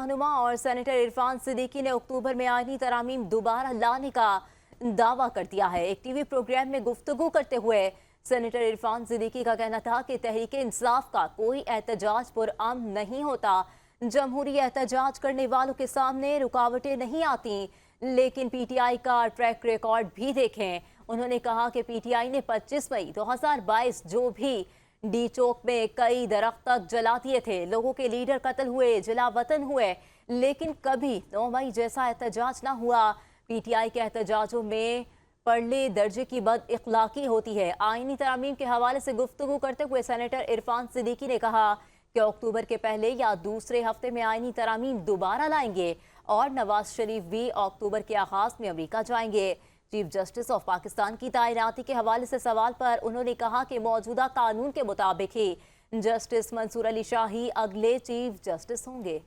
रहनुमा और सेनेटर इरफान सिद्दीकी ने अक्टूबर में आईनी तरामीम दोबारा लाने का दावा कर दिया है। एक टीवी प्रोग्राम में गुफ्तगू करते हुए सेनेटर इरफान सिद्दीकी का कहना था कि तहरीके इंसाफ का कोई एहतजाज पुरअमन नहीं होता। जमहूरी एहतजाज करने वालों के सामने रुकावटें नहीं आती, लेकिन पीटीआई का ट्रैक रिकॉर्ड भी देखें। उन्होंने कहा कि पीटीआई ने 25 मई 2022 जो भी डी चौक में कई दरख्त तक जला दिए थे, लोगों के लीडर कत्ल हुए, जला वतन हुए, लेकिन कभी 9 मई जैसा एहतजाज ना हुआ। पीटीआई के एहतजाजों में परले दर्जे की बद इखलाकी होती है। आईनी तरामीम के हवाले से गुफ्तगू करते हुए सेनेटर इरफान सिद्दीकी ने कहा कि अक्टूबर के पहले या दूसरे हफ्ते में आईनी तरामीम दोबारा लाएंगे और नवाज शरीफ भी अक्टूबर के आगाज में अमेरिका जाएंगे। चीफ जस्टिस ऑफ पाकिस्तान की तैनाती के हवाले से सवाल पर उन्होंने कहा कि मौजूदा कानून के मुताबिक ही जस्टिस मंसूर अली शाही अगले चीफ जस्टिस होंगे।